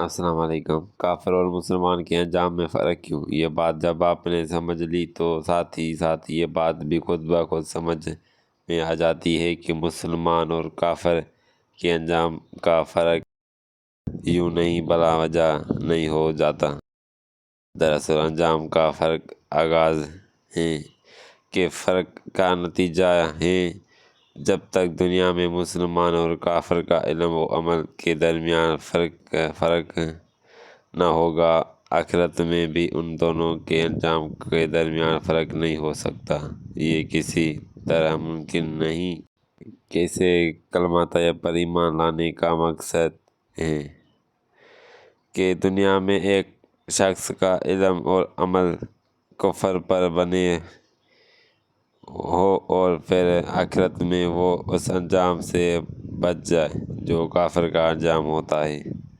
अस्सलाम वालेकुम। काफिर और मुसलमान के अंजाम में फ़र्क क्यों? ये बात जब आपने समझ ली तो साथ ही साथ ये बात भी खुद ब खुद समझ में आ जाती है कि मुसलमान और काफिर के अंजाम का फ़र्क यूँ नहीं बला वजह नहीं हो जाता। दरअसल अंजाम का फ़र्क आगाज़ है कि फ़र्क का नतीजा है। जब तक दुनिया में मुसलमान और काफिर का इल्म व अमल के दरमियान फ़र्क न होगा, आखिरत में भी उन दोनों के अंजाम के दरमियान फ़र्क नहीं हो सकता। ये किसी तरह मुमकिन नहीं। कैसे कलमा तैयब पर ईमान लाने का मकसद है कि दुनिया में एक शख्स का इल्म और अमल कुफ्र पर बने हो और फिर आखिरत में वो उस अंजाम से बच जाए जो काफिर का अंजाम होता है।